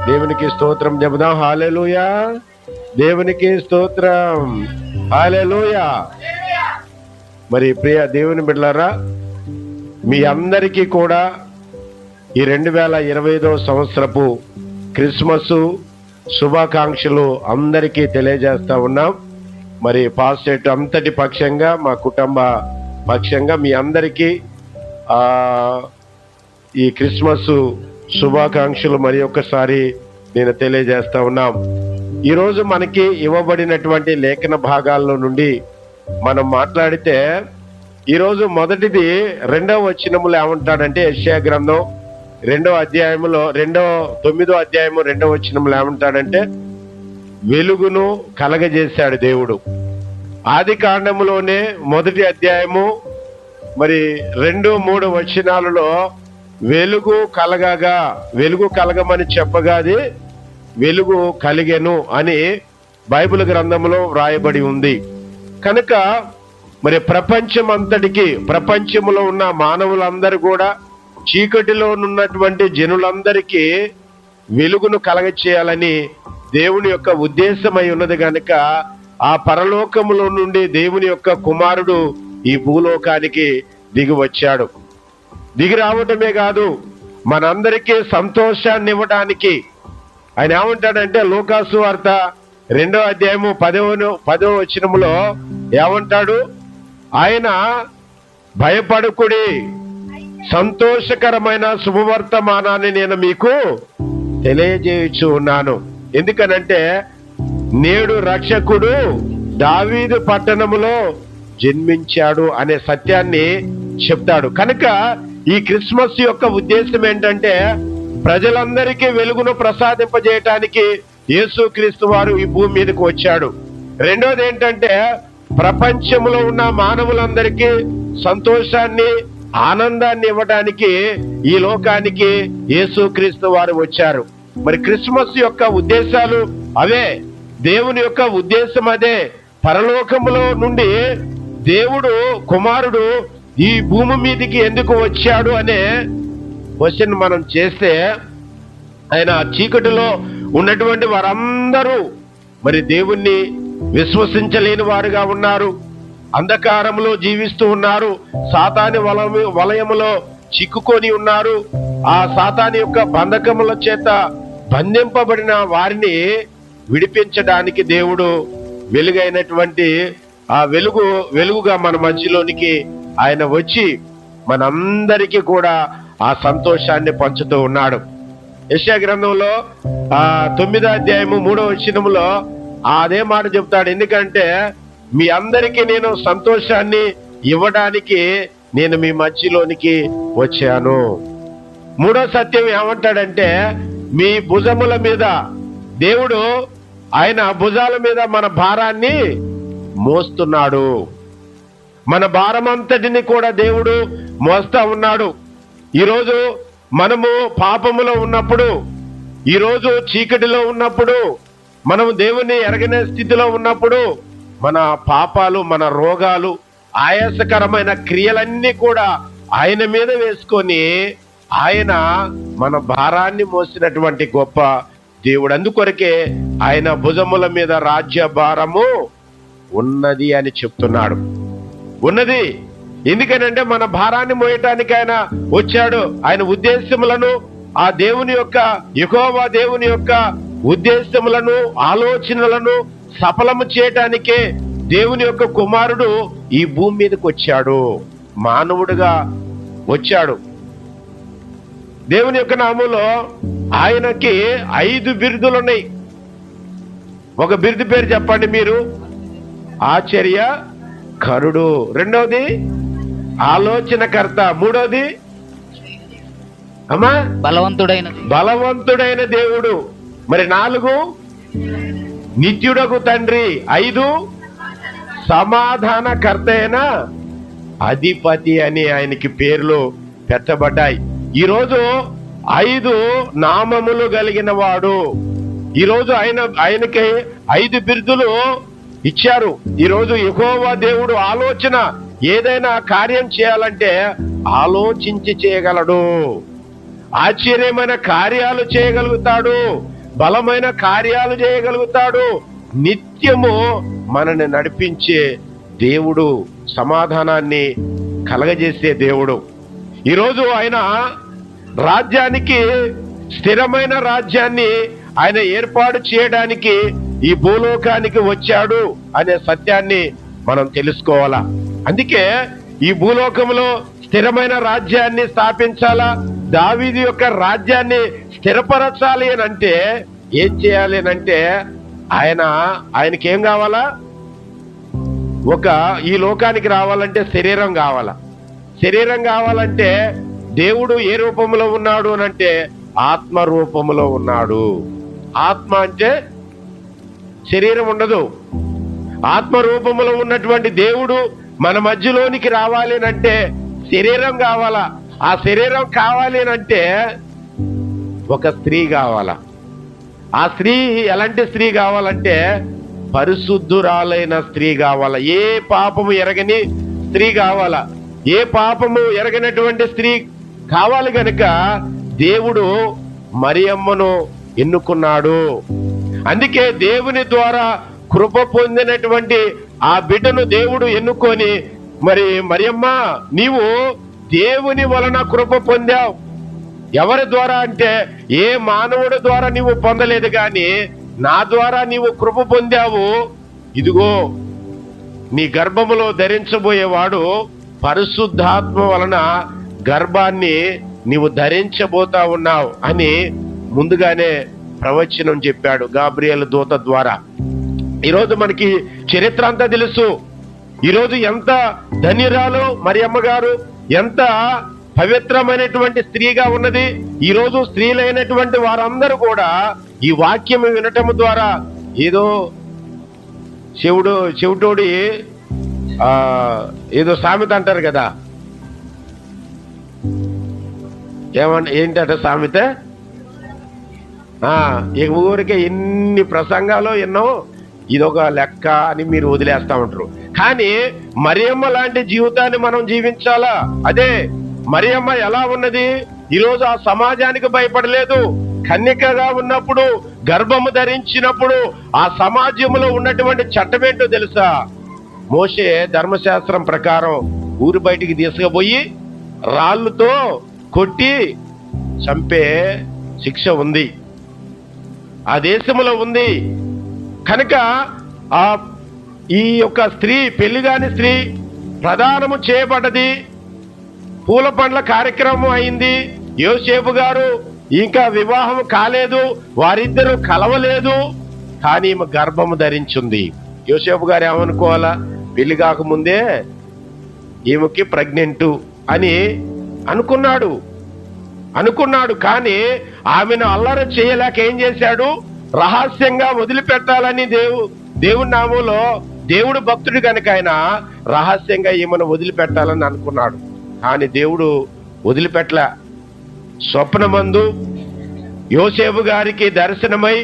దేవునికి స్తోత్రం చెబుదాం. హల్లెలూయా, దేవునికి స్తోత్రం, హల్లెలూయా. మరి ప్రియ దేవుని బిడ్డలారా, మీ అందరికీ కూడా ఈ 2025వ సంవత్సరపు క్రిస్మస్ శుభాకాంక్షలు అందరికీ తెలియజేస్తా ఉన్నాం. మరి పాస్టేట్ అంతటి పక్షంగా, మా కుటుంబ పక్షంగా మీ అందరికీ ఈ క్రిస్మస్ శుభాకాంక్షలు మరి ఒక్కసారి నేను తెలియజేస్తా ఉన్నాం. ఈరోజు మనకి ఇవ్వబడినటువంటి లేఖన భాగాల్లో నుండి మనం మాట్లాడితే, ఈరోజు మొదటిది 2వ వచనములో ఏమంటాడంటే, యెషయా గ్రంథం 2వ అధ్యాయములో 9వ అధ్యాయము 2వ వచనములో ఏమంటాడంటే, వెలుగును కలగజేశాడు దేవుడు. ఆది కాండములోనే మొదటి అధ్యాయము మరి 2, 3 వచనాలలో వెలుగు కలగమని చెప్పగాది వెలుగు కలిగెను అని బైబిల్ గ్రంథంలో వ్రాయబడి ఉంది. కనుక మరి ప్రపంచంలో ఉన్న మానవులందరూ కూడా చీకటిలో ఉన్నటువంటి జనులందరికీ వెలుగును కలగచేయాలని దేవుని యొక్క ఉద్దేశమై ఉన్నది. కనుక ఆ పరలోకములో నుండి దేవుని యొక్క కుమారుడు ఈ భూలోకానికి దిగి వచ్చాడు. దిగి రావటమే కాదు, మనందరికీ సంతోషాన్ని ఇవ్వడానికి ఆయన ఏమంటాడంటే, లూకాసు వార్త 2వ అధ్యాయము 10వ వచనములో ఏమంటాడు, ఆయన భయపడకుడి, సంతోషకరమైన శుభవర్తమానాన్ని నేను మీకు తెలియజేయచ్చు ఉన్నాను. ఎందుకనంటే, నేడు రక్షకుడు దావీదు పట్టణములో జన్మించాడు అనే సత్యాన్ని చెప్తాడు. కనుక ఈ క్రిస్మస్ యొక్క ఉద్దేశం ఏంటంటే, ప్రజలందరికీ వెలుగును ప్రసాదింపజేయటానికి యేసుక్రీస్తు వారు ఈ భూమి మీదకి వచ్చాడు. రెండోది ఏంటంటే, ప్రపంచంలో ఉన్న మానవులందరికీ సంతోషాన్ని, ఆనందాన్ని ఇవ్వడానికి ఈ లోకానికి యేసుక్రీస్తు వారు వచ్చారు. మరి క్రిస్మస్ యొక్క ఉద్దేశాలు అవే, దేవుని యొక్క ఉద్దేశం అదే. పరలోకములో నుండి దేవుడు కుమారుడు ఈ భూమి మీదకి ఎందుకు వచ్చాడు అనే క్వశ్చన్ మనం చేస్తే, ఆయన చీకటిలో ఉన్నటువంటి వారందరూ మరి దేవుణ్ణి విశ్వసించలేని వారుగా ఉన్నారు, అంధకారంలో జీవిస్తూ ఉన్నారు, సాతాని వలయములో చిక్కుకొని ఉన్నారు. ఆ సాతాని యొక్క బంధకముల చేత బంధింపబడిన వారిని విడిపించడానికి దేవుడు వెలుగైనటువంటి ఆ వెలుగుగా మన మధ్యలోనికి ఆయన వచ్చి మనందరికీ కూడా ఆ సంతోషాన్ని పంచుతూ ఉన్నాడు. యెషయా గ్రంథంలో 9వ అధ్యాయము 3వ వచనములో అదే మాట చెప్తాడు. ఎందుకంటే, మీ అందరికీ నేను సంతోషాన్ని ఇవ్వడానికి నేను మీ మధ్యలోనికి వచ్చాను. మూడో సత్యం ఏమంటాడంటే, మీ భుజముల మీద దేవుడు ఆయన భుజాల మీద మన భారాన్ని మోస్తున్నాడు. మన భారమంతటిని కూడా దేవుడు మోస్తా ఉన్నాడు. ఈరోజు మనము పాపములో ఉన్నప్పుడు, ఈరోజు చీకటిలో ఉన్నప్పుడు, మనము దేవుని ఎరగనే స్థితిలో ఉన్నప్పుడు, మన పాపాలు, మన రోగాలు, ఆయాసకరమైన క్రియలన్నీ కూడా ఆయన మీద వేసుకొని ఆయన మన భారాన్ని మోసినటువంటి గొప్ప దేవుడు. అందుకొరకే ఆయన భుజముల మీద రాజ్య భారము ఉన్నది అని చెప్తున్నాడు. ఉన్నది ఎందుకనంటే, మన భారాన్ని మోయటానికి ఆయన వచ్చాడు. ఆయన ఉద్దేశములను, ఆ దేవుని యొక్క యెహోవా దేవుని యొక్క ఉద్దేశములను, ఆలోచనలను సఫలము చేయటానికే దేవుని యొక్క కుమారుడు ఈ భూమి మీదకి వచ్చాడు, మానవుడిగా వచ్చాడు. దేవుని యొక్క నామములో ఆయనకి 5 బిరుదులు ఉన్నాయి. ఒక బిరుదు పేరు చెప్పండి మీరు. ఆశ్చర్య కరుడు, రెండవది ఆలోచనకర్త, మూడవది బలవంతుడైన దేవుడు, మరి 4 నిత్యుడకు తండ్రి, 5 సమాధానకర్త అయిన అధిపతి అని ఆయనకి పేర్లు పెట్టబడ్డాయి. ఈరోజు 5 నామములు కలిగిన వాడు. ఈరోజు ఆయనకి 5 బిరుదులు ఇచ్చారు. ఈరోజు యెహోవా దేవుడు ఆలోచన, ఏదైనా కార్యం చేయాలంటే ఆలోచించి చేయగలడు. ఆశ్చర్యమైన కార్యాలు చేయగలుగుతాడు. బలమైన కార్యాలు చేయగలుగుతాడు. నిత్యము మనల్ని నడిపించే దేవుడు, సమాధానాన్ని కలగజేసే దేవుడు. ఈరోజు ఆయన రాజ్యానికి, స్థిరమైన రాజ్యాన్ని ఆయన ఏర్పాటు చేయడానికి ఈ భూలోకానికి వచ్చాడు అనే సత్యాన్ని మనం తెలుసుకోవాలా. అందుకే ఈ భూలోకంలో స్థిరమైన రాజ్యాన్ని స్థాపించాలా, దావీదు యొక్క రాజ్యాన్ని స్థిరపరచాలి అని అంటే ఏం చేయాలి అని అంటే ఆయనకేం కావాలా? ఈ లోకానికి రావాలంటే శరీరం కావాలా. శరీరం కావాలంటే దేవుడు ఏ రూపంలో ఉన్నాడు అని అంటే ఆత్మ రూపంలో ఉన్నాడు. ఆత్మ అంటే శరీరం ఉండదు. ఆత్మ రూపంలో ఉన్నటువంటి దేవుడు మన మధ్యలోనికి రావాలి అంటే శరీరం కావాలా. ఆ శరీరం కావాలి అంటే ఒక స్త్రీ కావాలా. ఆ స్త్రీ ఎలాంటి స్త్రీ కావాలంటే పరిశుద్ధురాలైన స్త్రీ కావాలా. ఏ పాపము ఎరగని స్త్రీ కావాలా. ఏ పాపము ఎరగనటువంటి స్త్రీ కావాలి గనుక దేవుడు మరియమ్మను ఎన్నుకున్నాడు. అందుకే దేవుని ద్వారా కృప పొందినటువంటి ఆ బిడ్డను దేవుడు ఎన్నుకొని, మరి మరియమ్మ నీవు దేవుని వలన కృప పొందావు. ఎవరి ద్వారా అంటే ఏ మానవుడి ద్వారా నీవు పొందలేదు, కానీ నా ద్వారా నీవు కృప పొందావు. ఇదిగో నీ గర్భములో ధరించబోయేవాడు పరిశుద్ధాత్మ వలన గర్భాన్ని నీవు ధరించబోతా ఉన్నావు అని ముందుగానే ప్రవచనం చెప్పాడు గాబ్రియేలు దూత ద్వారా. ఈరోజు మనకి చరిత్ర అంతా తెలుసు. ఈరోజు ఎంత ధన్యురాలు మరియమ్మ గారు, ఎంత పవిత్రమైనటువంటి స్త్రీగా ఉన్నది. ఈరోజు స్త్రీలైనటువంటి వారందరూ కూడా ఈ వాక్యం వినటం ద్వారా ఏదో చెవిటోడి ఏదో సామెత అంటారు కదా, ఏంటంటే సామెత, ఊరికే ఎన్ని ప్రసంగాలు ఎన్నో ఇదొక లెక్క అని మీరు వదిలేస్తా ఉంటారు. కానీ మరియమ్మ లాంటి జీవితాన్ని మనం జీవించాలా. అదే మరియమ్మ ఎలా ఉన్నది, ఈరోజు ఆ సమాజానికి భయపడలేదు. కన్యకగా ఉన్నప్పుడు, గర్భము ధరించినప్పుడు ఆ సమాజంలో ఉన్నటువంటి చట్టం ఏంటో తెలుసా? మోషే ధర్మశాస్త్రం ప్రకారం ఊరు బయటికి తీసుకుపోయి రాళ్ళతో కొట్టి చంపే శిక్ష ఉంది, ఆ దేశంలో ఉంది. కనుక ఈ యొక్క స్త్రీ, పెళ్లిగాని స్త్రీ ప్రదానము చేయబడ్డది. పూల పండ్ల కార్యక్రమం అయింది. యోసేపు గారు ఇంకా వివాహం కాలేదు, వారిద్దరూ కలవలేదు, కానీ ఈమె గర్భము ధరించింది. యోసేపు గారు ఏమనుకోవాలా? పెళ్లి కాకముందే ఈమెకి ప్రెగ్నెంట్ అని అనుకున్నాడు. కానీ ఆమెను అల్లరి చేయలేక ఏం చేశాడు? రహస్యంగా వదిలిపెట్టాలని దేవుడి నామంలో, దేవుడు భక్తుడు కనుక ఆయన రహస్యంగా ఈమెను వదిలిపెట్టాలని అనుకున్నాడు. కానీ దేవుడు వదిలిపెట్టలే. స్వప్నమందు యోసేపు గారికి దర్శనమై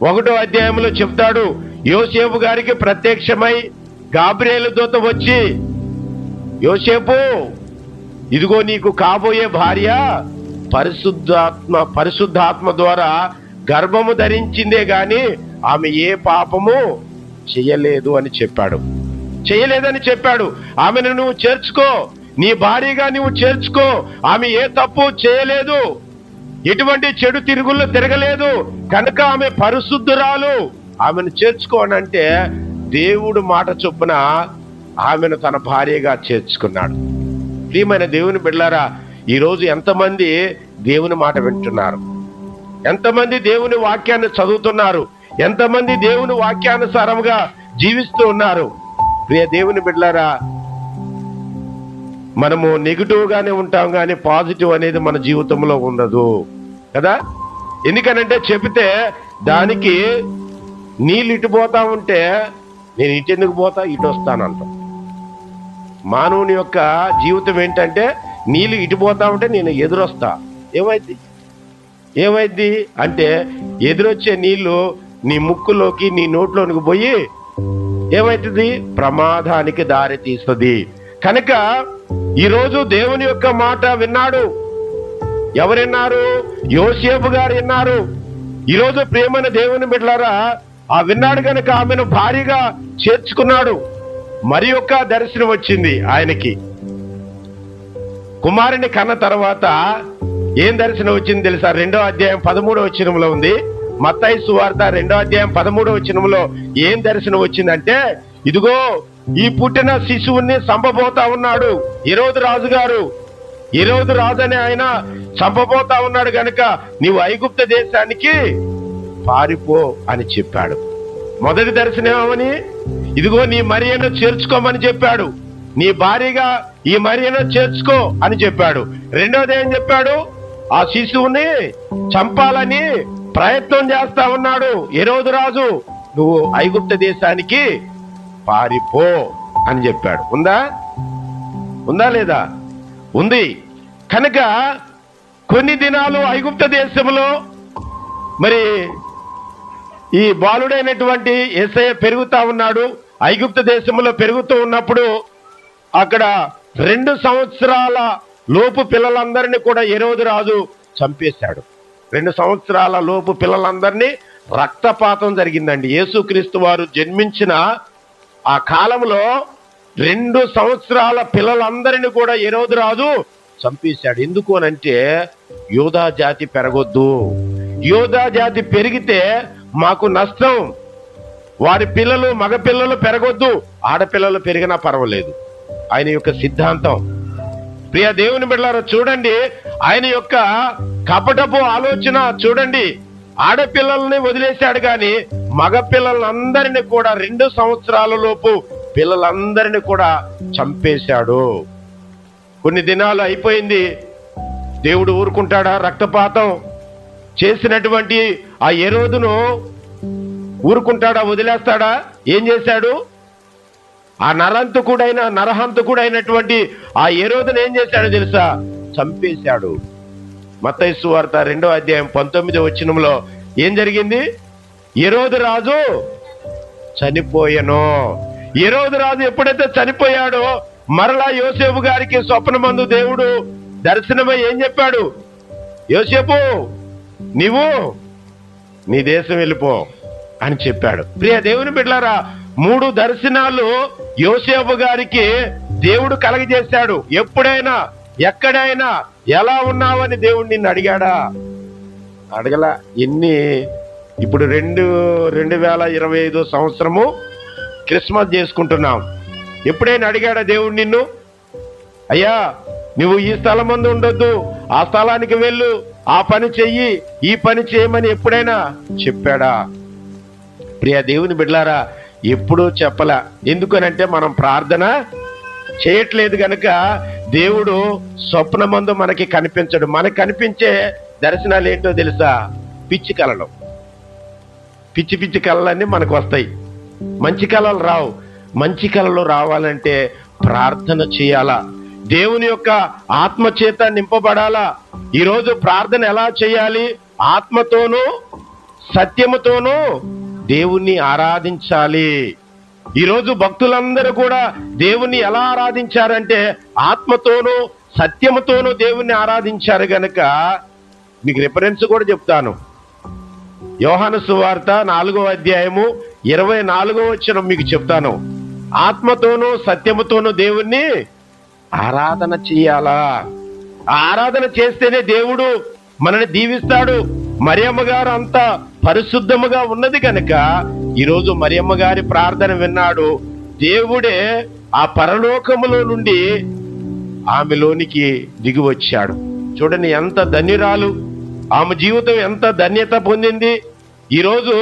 1వ అధ్యాయంలో చెప్తాడు. యోసేపు గారికి ప్రత్యక్షమై గాబ్రియేలు దూత వచ్చి, యోసేపు ఇదిగో నీకు కాబోయే భార్య పరిశుద్ధాత్మ ద్వారా గర్భము ధరించిందే గాని ఆమె ఏ పాపము చేయలేదని చెప్పాడు. ఆమెను నువ్వు చేర్చుకో, నీ భార్యగా నువ్వు చేర్చుకో. ఆమె ఏ తప్పు చేయలేదు, ఎటువంటి చెడు తిరుగుళ్ళు తిరగలేదు, కనుక ఆమె పరిశుద్ధురాలు, ఆమెను చేర్చుకోనంటే దేవుడు మాట చొప్పున ఆమెను తన భార్యగా చేర్చుకున్నాడు. ప్రియమైన దేవుని బిడ్డలారా, ఈరోజు ఎంతమంది దేవుని మాట వింటున్నారు? ఎంతమంది దేవుని వాక్యాన్ని చదువుతున్నారు? ఎంతమంది దేవుని వాక్యానుసారంగా జీవిస్తూ ఉన్నారు? ప్రియ దేవుని బిడ్డలారా, మనము నెగిటివ్ గానే ఉంటాం, కానీ పాజిటివ్ అనేది మన జీవితంలో ఉండదు కదా. ఎందుకనంటే చెబితే దానికి నీళ్ళు ఇటు పోతా ఉంటే నేను ఇటు ఎందుకు పోతా, ఇటు వస్తానంట. మానవుని యొక్క జీవితం ఏంటంటే నీళ్ళు ఇటు పోతా ఉంటే నేను ఎదురొస్తా. ఏమైంది అంటే ఎదురొచ్చే నీళ్లు నీ ముక్కులోకి, నీ నోట్లోనికి పోయి ఏమైతుంది? ప్రమాదానికి దారి తీస్తుంది. కనుక ఈరోజు దేవుని యొక్క మాట విన్నాడు. ఎవరు విన్నారు? యోసేపు గారు విన్నారు. ఈరోజు ప్రియమైన దేవుని బిడ్డలారా, ఆ విన్నాడు కనుక ఆమెను భారీగా చేర్చుకున్నాడు. మరి యొక్క దర్శనం వచ్చింది ఆయనకి. కుమారుని కన్న తర్వాత ఏం దర్శనం వచ్చింది తెలుసా? 2వ అధ్యాయం 13వ వచనంలో ఉంది. మత్తయి సువార్త 2వ అధ్యాయం 13వ వచనంలో ఏం దర్శనం వచ్చిందంటే, ఇదిగో ఈ పుట్టిన శిశువుని చంపబోతా ఉన్నాడు హేరోదు రాజు గారు. హేరోదు రాజు అనే ఆయన చంపబోతా ఉన్నాడు గనుక నీవు ఐగుప్త దేశానికి పారిపో అని చెప్పాడు. మొదటి దర్శనం ఏమని? ఇదిగో నీ మరియను చేర్చుకోమని చెప్పాడు. నీ భార్యగా ఈ మరియను చేర్చుకో అని చెప్పాడు. రెండోది ఏం చెప్పాడు? ఆ శిశువుని చంపాలని ప్రయత్నం చేస్తా ఉన్నాడు హేరోదు రాజు, నువ్వు ఐగుప్త దేశానికి పారిపో అని చెప్పాడు. ఉందా లేదా? ఉంది. కనుక కొన్ని దినాలు ఐగుప్త దేశంలో మరి ఈ బాలుడైనటువంటి యేసయ్య పెరుగుతా ఉన్నాడు. ఐగుప్త దేశంలో పెరుగుతూ ఉన్నప్పుడు అక్కడ 2 సంవత్సరాల లోపు పిల్లలందరినీ కూడా హేరోదు రాజు చంపేశాడు. 2 సంవత్సరాల లోపు పిల్లలందరినీ రక్తపాతం జరిగిందండి. యేసుక్రీస్తు వారు జన్మించిన ఆ కాలంలో 2 సంవత్సరాల పిల్లలందరినీ కూడా హేరోదు రాజు చంపేశాడు. ఎందుకు అనంటే యూదా జాతి పెరగొద్దు, యూదా జాతి పెరిగితే మాకు నష్టం, వారి పిల్లలు మగ పిల్లలు పెరగొద్దు, ఆడపిల్లలు పెరిగినా పర్వాలేదు, ఆయన యొక్క సిద్ధాంతం. ప్రియ దేవుని బిడ్డలారా చూడండి, ఆయన యొక్క కపటపు ఆలోచన చూడండి. ఆడపిల్లల్ని వదిలేశాడు గాని మగ పిల్లలందరినీ కూడా 2 సంవత్సరాల లోపు పిల్లలందరినీ కూడా చంపేశాడు. కొన్ని దినాలు అయిపోయింది, దేవుడు ఊరుకుంటాడా? రక్తపాతం చేసినటువంటి ఆ హేరోదును ఊరుకుంటాడా? వదిలేస్తాడా? ఏం చేశాడు? ఆ నరహంతకుడైనటువంటి ఆ హేరోదును ఏం చేశాడో తెలుసా? చంపేశాడు. మత్తయి సువార్త 2వ అధ్యాయం 19వ వచనంలో ఏం జరిగింది? హేరోదు రాజు చనిపోయెను. హేరోదు రాజు ఎప్పుడైతే చనిపోయాడో మరలా యోసేపు గారికి స్వప్నమందు దేవుడు దర్శనమై ఏం చెప్పాడు? యోసేపు, నీవు నీ దేశం వెళ్ళిపో అని చెప్పాడు. ప్రియ దేవుని బిడ్డలారా, 3 దర్శనాలు యోసేపు గారికి దేవుడు కలగజేశాడు. ఎప్పుడైనా ఎక్కడైనా ఎలా ఉన్నావని దేవుడు నిన్ను అడిగాడా? అడగల. ఇప్పుడు 2025 సంవత్సరము క్రిస్మస్ చేసుకుంటున్నాం. ఎప్పుడైనా అడిగాడా దేవుడు నిన్ను? అయ్యా నువ్వు ఈ స్థలం ముందు ఉండొద్దు, ఆ స్థలానికి వెళ్ళు, ఆ పని చెయ్యి, ఈ పని చేయమని ఎప్పుడైనా చెప్పాడా? ప్రియ దేవుని బిడ్డలారా, ఎప్పుడూ చెప్పలా. ఎందుకనంటే మనం ప్రార్థన చేయట్లేదు గనక దేవుడు స్వప్నమందు మనకి కనిపించడు. మనకి కనిపించే దర్శనాలు ఏంటో తెలుసా? పిచ్చి కళలు. పిచ్చి కళలన్నీ మనకు వస్తాయి, మంచి కళలు రావు. మంచి కళలు రావాలంటే ప్రార్థన చేయాలా, దేవుని యొక్క ఆత్మ చేత నింపబడాలా. ఈరోజు ప్రార్థన ఎలా చేయాలి? ఆత్మతోనూ సత్యముతోనూ దేవుణ్ణి ఆరాధించాలి. ఈరోజు భక్తులందరూ కూడా దేవుణ్ణి ఎలా ఆరాధించారంటే ఆత్మతోనూ సత్యముతోనూ దేవుణ్ణి ఆరాధించారు గనక మీకు రిఫరెన్స్ కూడా చెప్తాను. యోహాను సువార్త 4వ అధ్యాయము 24వ వచనం మీకు చెప్తాను. ఆత్మతోనూ సత్యముతోనూ దేవుణ్ణి ఆరాధన చెయ్యాలా. ఆరాధన చేస్తేనే దేవుడు మనని దీవిస్తాడు. మరియమ్మ గారు అంత పరిశుద్ధముగా ఉన్నది కనుక ఈరోజు మరియమ్మ గారి ప్రార్థన విన్నాడు. దేవుడే ఆ పరలోకములో నుండి ఆమెలోనికి దిగి వచ్చాడు. చూడండి ఎంత ధన్యురాలు, ఆమె జీవితం ఎంత ధన్యత పొందింది. ఈరోజు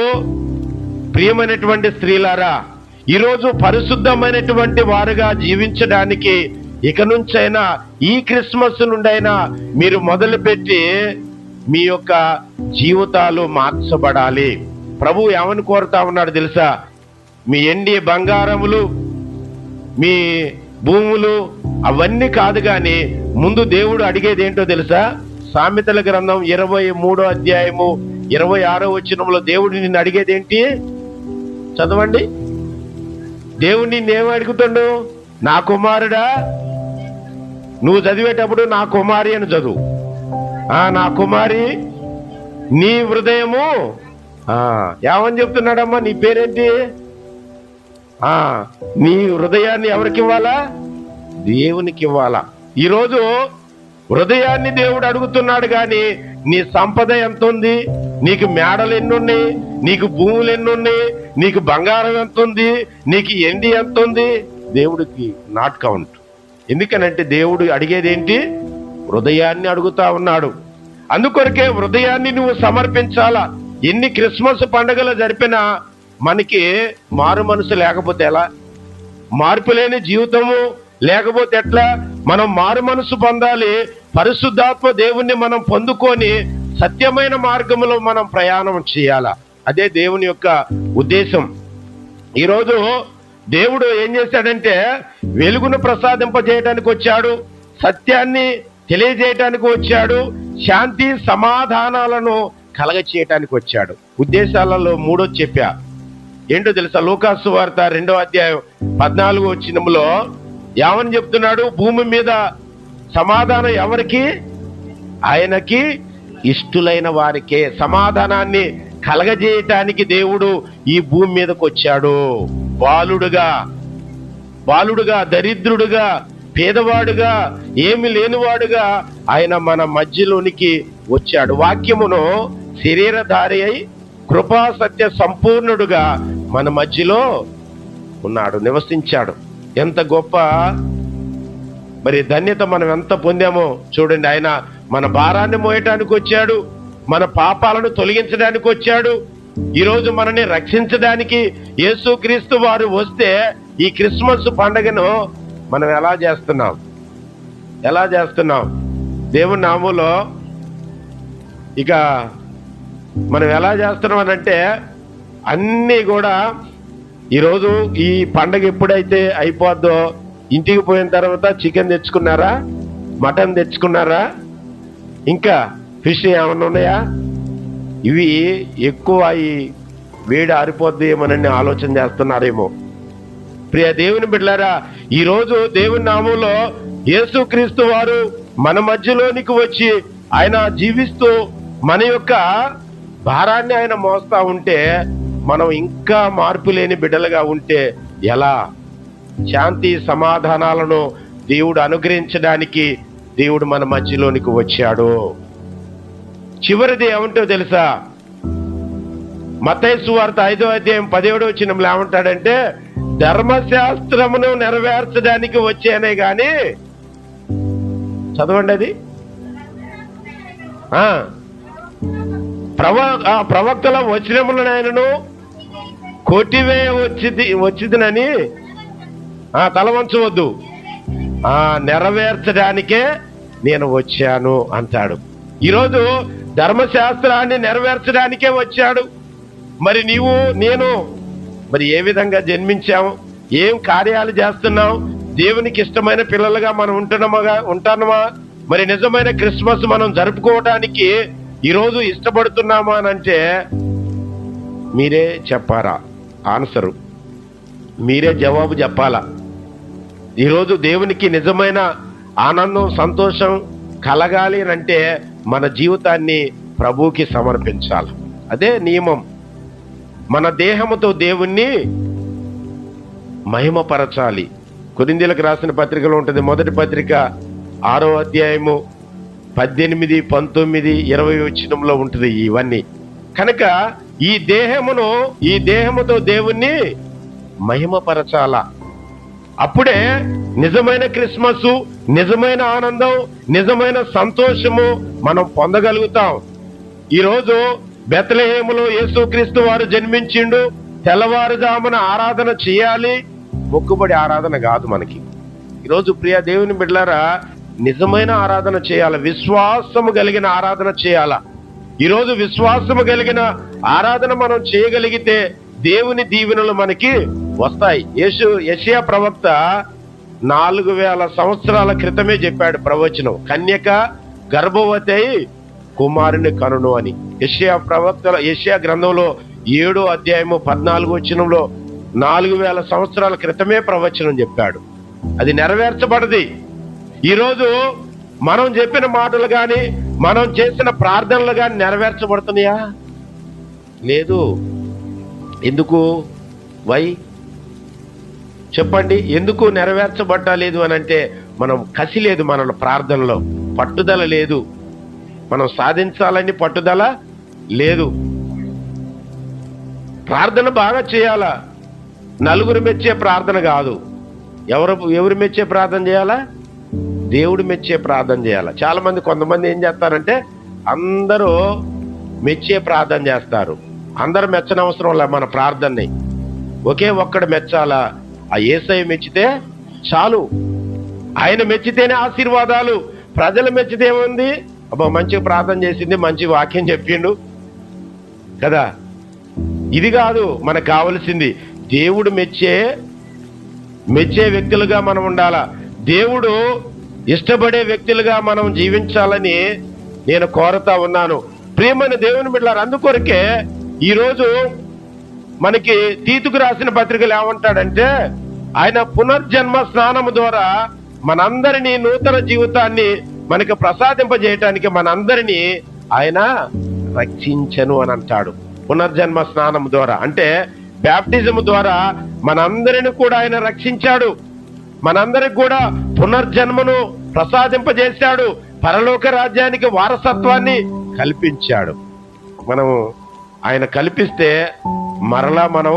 ప్రియమైనటువంటి స్త్రీలారా, ఈరోజు పరిశుద్ధమైనటువంటి వారుగా జీవించడానికి ఇక నుంచైనా ఈ క్రిస్మస్ నుండైనా మీరు మొదలుపెట్టి మీ యొక్క జీవితాలు మార్చబడాలి. ప్రభు ఏమని కోరుతా ఉన్నాడు తెలుసా? మీ ఎండి బంగారములు, మీ భూములు అవన్నీ కాదు గాని ముందు దేవుడు అడిగేది ఏంటో తెలుసా? సామెతల గ్రంథం 23వ అధ్యాయము 26వ వచనంలో దేవుడు నిన్ను అడిగేది ఏంటి? చదవండి. దేవుడు నిన్నేం అడుగుతాడు? నా కుమారుడా, నువ్వు చదివేటప్పుడు నా కుమారి అని చదువు. నా కుమారి నీ హృదయము ఏమని చెప్తున్నాడమ్మా? నీ పేరేంటి? నీ హృదయాన్ని ఎవరికి ఇవ్వాలా? దేవునికి ఇవ్వాలా. ఈరోజు హృదయాన్ని దేవుడు అడుగుతున్నాడు కానీ నీ సంపద ఎంత ఉంది, నీకు మేడలు ఎన్నున్నాయి, నీకు భూములు ఎన్నున్నాయి, నీకు బంగారం ఎంత ఉంది, నీకు ఎండి ఎంత ఉంది, దేవుడికి నాట్ కౌంట్. ఎందుకనంటే దేవుడు అడిగేది ఏంటి? హృదయాన్ని అడుగుతా ఉన్నాడు. అందుకొరకే హృదయాన్ని నువ్వు సమర్పించాలా. ఎన్ని క్రిస్మస్ పండుగలు జరిపినా మనకి మారు మనసు లేకపోతే ఎలా? మార్పు లేని జీవితము లేకపోతే ఎట్లా? మనం మారు మనసు పొందాలి. పరిశుద్ధాత్మ దేవుణ్ణి మనం పొందుకొని సత్యమైన మార్గంలో మనం ప్రయాణం చేయాలా. అదే దేవుని యొక్క ఉద్దేశం. ఈరోజు దేవుడు ఏం చేశాడంటే వెలుగును ప్రసాదింపజేయడానికి వచ్చాడు, సత్యాన్ని తెలియజేయటానికి వచ్చాడు, శాంతి సమాధానాలను కలగచేయటానికి వచ్చాడు. ఉద్దేశాలలో మూడోది చెప్పా. ఏంటో తెలుసా? లూకాసు వార్త 2వ అధ్యాయం 14వ వచనంలో ఏమని చెప్తున్నాడు? భూమి మీద సమాధానం ఎవరికి? ఆయనకి ఇష్టులైన వారికే. సమాధానాన్ని కలగజేయటానికి దేవుడు ఈ భూమి మీదకి వచ్చాడు. బాలుడుగా, దరిద్రుడుగా, పేదవాడుగా, ఏమి లేనివాడుగా ఆయన మన మధ్యలోనికి వచ్చాడు. వాక్యమును శరీరధారి అయి కృపా సత్య సంపూర్ణుడుగా మన మధ్యలో ఉన్నాడు, నివసించాడు. ఎంత గొప్ప మరి ధన్యత మనం ఎంత పొందామో చూడండి. ఆయన మన భారాన్ని మోయటానికి వచ్చాడు, మన పాపాలను తొలగించడానికి వచ్చాడు. ఈరోజు మనని రక్షించడానికి యేసుక్రీస్తు వారు వస్తే ఈ క్రిస్మస్ పండుగను మనం ఎలా చేస్తున్నాం? దేవుని నామములో ఇక మనం ఎలా చేస్తున్నాం అనంటే అన్నీ కూడా ఈరోజు ఈ పండగ ఎప్పుడైతే అయిపోద్దో ఇంటికి పోయిన తర్వాత చికెన్ తెచ్చుకున్నారా, మటన్ తెచ్చుకున్నారా, ఇంకా ఫిష్ ఏమన్నా ఉన్నాయా? ఇవి ఎక్కువ ఈ వేడి ఆరిపోద్ది ఏమోనని ఆలోచన చేస్తున్నారేమో. ప్రియ దేవుని బిడ్డలారా, ఈరోజు దేవుని నామంలో యేసుక్రీస్తు వారు మన మధ్యలోనికి వచ్చి ఆయన జీవిస్తూ మన యొక్క భారాన్ని ఆయన మోస్తా ఉంటే మనం ఇంకా మార్పు లేని బిడ్డలుగా ఉంటే ఎలా? శాంతి సమాధానాలను దేవుడు అనుగ్రహించడానికి దేవుడు మన మధ్యలోనికి వచ్చాడు. చివరిది ఏమంటో తెలుసా? మత్తయి సువార్త 5వ అధ్యాయం 17వ వచనంలో ఏమంటాడంటే ధర్మశాస్త్రమును నెరవేర్చడానికి వచ్చానే గాని, చదవండి అది, ప్రవక్తల వచనములనైనను కొట్టివేయ వచ్చిందని తల వంచవద్దు, నెరవేర్చడానికే నేను వచ్చాను అంటాడు. ఈరోజు ధర్మశాస్త్రాన్ని నెరవేర్చడానికే వచ్చాడు. మరి నీవు నేను మరి ఏ విధంగా జన్మించాము, ఏం కార్యాలు చేస్తున్నాం, దేవునికి ఇష్టమైన పిల్లలుగా మనం ఉంటున్నామా? మరి నిజమైన క్రిస్మస్ మనం జరుపుకోవడానికి ఈరోజు ఇష్టపడుతున్నామా అని అంటే మీరే చెప్పారా? ఆన్సరు మీరే జవాబు చెప్పాలా. ఈరోజు దేవునికి నిజమైన ఆనందం, సంతోషం కలగాలి అంటే మన జీవితాన్ని ప్రభువుకి సమర్పించాలి. అదే నియమం. మన దేహముతో దేవుణ్ణి మహిమపరచాలి. కొరింథీయులకు రాసిన పత్రికలో ఉంటుంది, మొదటి పత్రిక 6వ అధ్యాయము 18, 19, 20 వచనంలో ఉంటుంది ఇవన్నీ. కనుక ఈ దేహముతో దేవుణ్ణి మహిమపరచాల. అప్పుడే నిజమైన క్రిస్మస్, నిజమైన ఆనందం, నిజమైన సంతోషము మనం పొందగలుగుతాం. ఈరోజు బెత్లెహేములో యేసుక్రీస్తు వారు జన్మించిండు. తెల్లవారుజామున ఆరాధన చేయాలి, మొక్కుబడి ఆరాధన కాదు మనకి. ఈరోజు ప్రియ దేవుని బిడ్డలారా, నిజమైన ఆరాధన చేయాలి, విశ్వాసము కలిగిన ఆరాధన చేయాల. ఈరోజు విశ్వాసము కలిగిన ఆరాధన మనం చేయగలిగితే దేవుని దీవెనలు మనకి వస్తాయి. యెషయా ప్రవక్త 4000 సంవత్సరాల క్రితమే చెప్పాడు ప్రవచనం, కన్యక గర్భవతి అయి కుమారుని కనును అని. యెషయా గ్రంథంలో 7వ అధ్యాయము 14వ వచనంలో 4000 సంవత్సరాల క్రితమే ప్రవచనం చెప్పాడు. అది నెరవేర్చబడది. ఈరోజు మనం చెప్పిన మాటలు కానీ, మనం చేసిన ప్రార్థనలు కానీ నెరవేర్చబడుతున్నాయా? లేదు. ఎందుకు? వై చెప్పండి, ఎందుకు నెరవేర్చబడలేదు అని అంటే మనం కసి లేదు, మన ప్రార్థనలో పట్టుదల లేదు, మనం సాధించాలని పట్టుదల లేదు. ప్రార్థన బాగా చేయాలా, నలుగురు మెచ్చే ప్రార్థన కాదు. ఎవరు మెచ్చే ప్రార్థన చేయాలా? దేవుడు మెచ్చే ప్రార్థన చేయాలా. చాలా మంది, కొంతమంది ఏం చేస్తారంటే అందరూ మెచ్చే ప్రార్థన చేస్తారు. అందరు మెచ్చనవసరం లే మన ప్రార్థనని, ఒకే ఒక్కడు మెచ్చాలా. ఆ యేసయ్య మెచ్చితే చాలు. ఆయన మెచ్చితేనే ఆశీర్వాదాలు. ప్రజలు మెచ్చితే ఏముంది? అబ్బా మంచిగా ప్రార్థన చేసింది, మంచి వాక్యం చెప్పిండు కదా. ఇది కాదు మనకు కావలసింది. దేవుడు మెచ్చే వ్యక్తులుగా మనం ఉండాలా. దేవుడు ఇష్టపడే వ్యక్తులుగా మనం జీవించాలని నేను కోరుతా ఉన్నాను. ప్రియమైన దేవుని బిడ్డలారా, అందుకొరకే ఈరోజు మనకి తీతుకు రాసిన పత్రికలు ఏమంటాడంటే, ఆయన పునర్జన్మ స్నానము ద్వారా మనందరినీ నూతన జీవితాన్ని మనకు ప్రసాదింపజేయటానికి మనందరినీ ఆయన రక్షించను అని అంటాడు. పునర్జన్మ స్నానం ద్వారా అంటే బ్యాప్టిజం ద్వారా మనందరిని కూడా ఆయన రక్షించాడు. మనందరికి కూడా పునర్జన్మను ప్రసాదింపజేశాడు. పరలోక రాజ్యానికి వారసత్వాన్ని కల్పించాడు. మనము ఆయన కల్పిస్తే మరలా మనం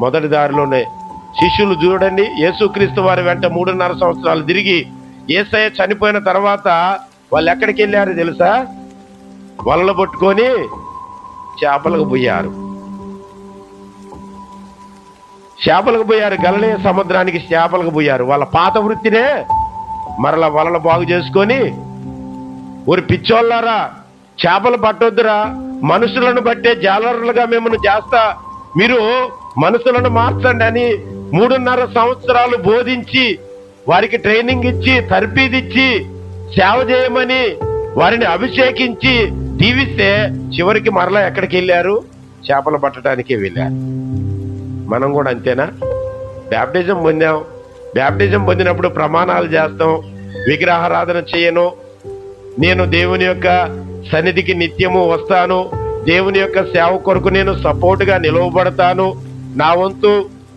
మొదటి దారిలోనే. శిష్యులు చూడండి, యేసుక్రీస్తు వారి వెంట 3.5 సంవత్సరాలు తిరిగి యేసయ్య చనిపోయిన తర్వాత వాళ్ళు ఎక్కడికి వెళ్ళారు తెలుసా? వలలు పట్టుకొని చేపలకు పోయారు. గలిలయ సముద్రానికి చేపలకు పోయారు. వాళ్ళ పాత వృత్తినే మరలా వలలు బాగు చేసుకొని, ఊరి పిచ్చోళ్ళారా చేపలు పట్టొద్దురా, మనుషులను బట్టే జాలరులుగా మిమ్మల్ని చేస్తా, మీరు మనుషులను మార్చండి అని 3.5 సంవత్సరాలు బోధించి, వారికి ట్రైనింగ్ ఇచ్చి, తర్పీదిచ్చి, సేవ చేయమని వారిని అభిషేకించి దీవిస్తే చివరికి మరలా ఎక్కడికి వెళ్ళారు? చేపలు పట్టడానికి వెళ్ళారు. మనం కూడా అంతేనా? బ్యాప్టిజం పొందాం. బ్యాప్టిజం పొందినప్పుడు ప్రమాణాలు చేస్తాం, విగ్రహారాధన చేయను, నేను దేవుని యొక్క సన్నిధికి నిత్యము వస్తాను, దేవుని యొక్క సేవ కొరకు నేను సపోర్ట్గా నిలవబడతాను, నా వంతు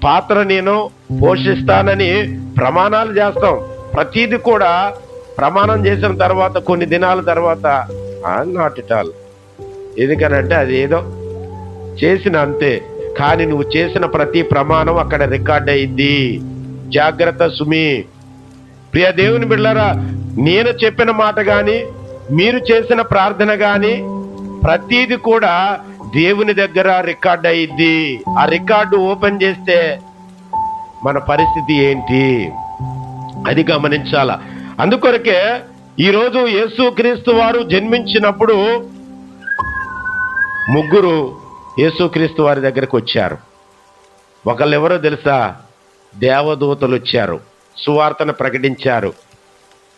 పాత్ర నేను పోషిస్తానని ప్రమాణాలు చేస్తాం. ప్రతిదీ కూడా ప్రమాణం చేసిన తర్వాత కొన్ని దినాల తర్వాత నాట్ ఇట్ ఆల్. ఎందుకనంటే అది ఏదో చేసిన అంతే. కానీ నువ్వు చేసిన ప్రతి ప్రమాణం అక్కడ రికార్డ్ అయింది. జాగ్రత్త సుమి. ప్రియ దేవుని బిడ్డలారా, నేను చెప్పిన మాట గాని, మీరు చేసిన ప్రార్థన గాని ప్రతిది కూడా దేవుని దగ్గర రికార్డ్ అయ్యిద్ది. ఆ రికార్డు ఓపెన్ చేస్తే మన పరిస్థితి ఏంటి అది గమనించాల. అందుకొరకే ఈరోజు యేసుక్రీస్తు వారు జన్మించినప్పుడు 3 యేసుక్రీస్తు వారి దగ్గరకు వచ్చారు. ఒకళ్ళు ఎవరో తెలుసా? దేవదూతలు వచ్చారు, సువార్తను ప్రకటించారు.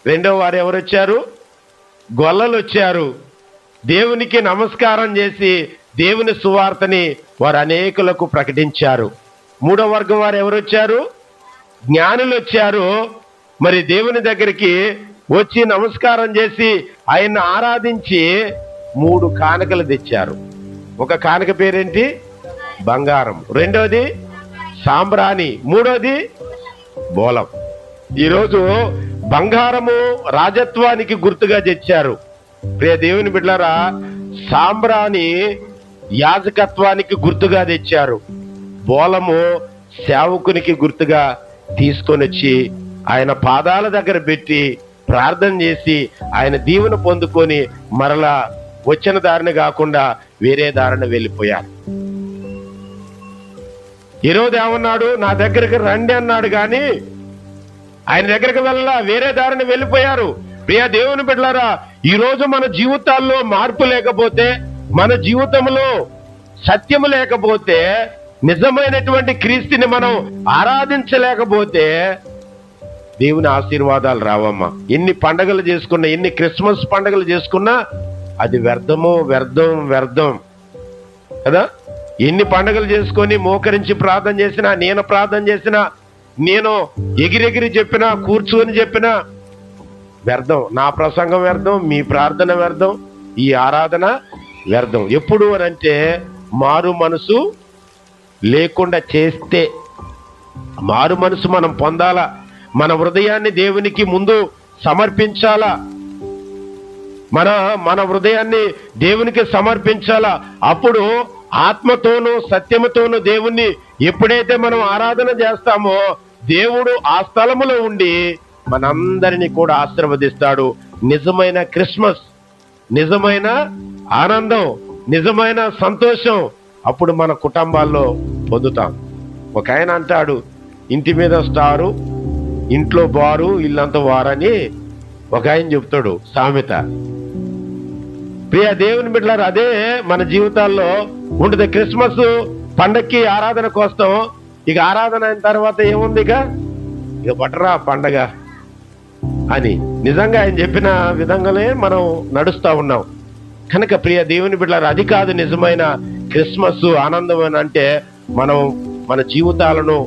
రెండో వారు ఎవరు వచ్చారు? గొల్లలు వచ్చారు. దేవునికి నమస్కారం చేసి దేవుని సువార్తని వారు అనేకులకు ప్రకటించారు. 3వ వర్గం వారు ఎవరు వచ్చారు? జ్ఞానులు వచ్చారు. మరి దేవుని దగ్గరికి వచ్చి నమస్కారం చేసి ఆయన్ని ఆరాధించి 3 కానుకలు తెచ్చారు. ఒక కానుక పేరేంటి? బంగారం. రెండోది సాంబ్రాణి. మూడోది బోలం. ఈరోజు బంగారము రాజత్వానికి గుర్తుగా తెచ్చారు. ప్రియ దేవుని బిడ్డలారా, సాంబ్రాణి యాజకత్వానికి గుర్తుగా తెచ్చారు. బోలము సేవకునికి గుర్తుగా తీసుకొని వచ్చి ఆయన పాదాల దగ్గర పెట్టి ప్రార్థన చేసి ఆయన దీవెన పొందుకొని మరలా వచ్చిన దారిని కాకుండా వేరే దారిని వెళ్ళిపోయారు. ఈరోజు ఏమన్నాడు? నా దగ్గరికి రండి అన్నాడు, కానీ ఆయన దగ్గరికి వెళ్ళలా, వేరే దారిని వెళ్ళిపోయారు. ప్రియ దేవుని బిడ్డలారా, ఈరోజు మన జీవితాల్లో మార్పు లేకపోతే, మన జీవితంలో సత్యము లేకపోతే, నిజమైనటువంటి క్రీస్తుని మనం ఆరాధించలేకపోతే దేవుని ఆశీర్వాదాలు రావమ్మా. ఎన్ని పండగలు చేసుకున్నా, ఎన్ని క్రిస్మస్ పండగలు చేసుకున్నా అది వ్యర్థం కదా. ఎన్ని పండగలు చేసుకొని మోకరించి ప్రార్థన చేసినా, నేను ప్రార్థన చేసినా, నేను ఎగిరెగిరి చెప్పినా, కూర్చొని చెప్పినా వ్యర్థం. నా ప్రసంగం వ్యర్థం, మీ ప్రార్థన వ్యర్థం, ఈ ఆరాధన వ్యర్థం. ఎప్పుడు అని అంటే మారు మనసు లేకుండా చేస్తే. మారు మనసు మనం పొందాలా, మన హృదయాన్ని దేవునికి ముందు సమర్పించాలా, మన హృదయాన్ని దేవునికి సమర్పించాలా. అప్పుడు ఆత్మతోనూ సత్యముతోనూ దేవుణ్ణి ఎప్పుడైతే మనం ఆరాధన చేస్తామో దేవుడు ఆ స్థలములో ఉండి మనందరినీ కూడా ఆశీర్వదిస్తాడు. నిజమైన క్రిస్మస్, నిజమైన ఆనందం, నిజమైన సంతోషం అప్పుడు మన కుటుంబాల్లో పొందుతాం. ఒక ఆయన అంటాడు, ఇంటి మీద స్టారు, ఇంట్లో బారు, ఇల్లంతా వారని ఒక ఆయన చెప్తాడు సామెత. ప్రియ దేవుని బిడ్డలారా, అదే మన జీవితాల్లో ఉంటుంది. క్రిస్మస్ పండక్కి ఆరాధనకు వస్తాం. ఇక ఆరాధన అయిన తర్వాత ఏముంది, ఇక పట్టరా పండగ అని నిజంగా ఆయన చెప్పిన విధంగానే మనం నడుస్తూ ఉన్నాం. కనుక ప్రియ దేవుని బిడ్డలారా, అది కాదు నిజమైన క్రిస్మస్ ఆనందం అని అంటే మనం మన జీవితాలను,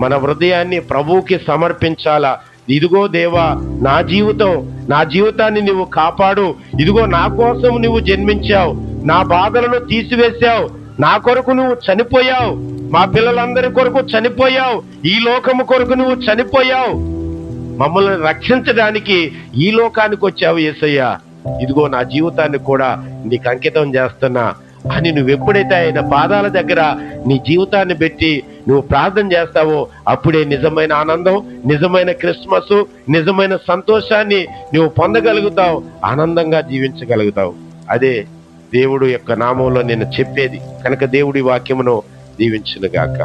మన హృదయాన్ని ప్రభువుకి సమర్పించాలా. ఇదిగో దేవా, నా జీవితాన్ని నువ్వు కాపాడు. ఇదిగో నా కోసం నువ్వు జన్మించావు, నా బాధలను తీసివేశావు, నా కొరకు నువ్వు చనిపోయావు, మా పిల్లలందరి కొరకు చనిపోయావు, ఈ లోకము కొరకు నువ్వు చనిపోయావు, మమ్మల్ని రక్షించడానికి ఈ లోకానికి వచ్చావు యేసయ్యా. ఇదిగో నా జీవితాన్ని కూడా నీకు అంకితం చేస్తున్నా అని నువ్వు ఎప్పుడైతే ఆయన పాదాల దగ్గర నీ జీవితాన్ని పెట్టి నువ్వు ప్రార్థన చేస్తావో అప్పుడే నిజమైన ఆనందం, నిజమైన క్రిస్మస్, నిజమైన సంతోషాన్ని నువ్వు పొందగలుగుతావు, ఆనందంగా జీవించగలుగుతావు. అదే దేవుడు యొక్క నామంలో నేను చెప్పేది. కనుక దేవుడి వాక్యమును దీవించును గాక.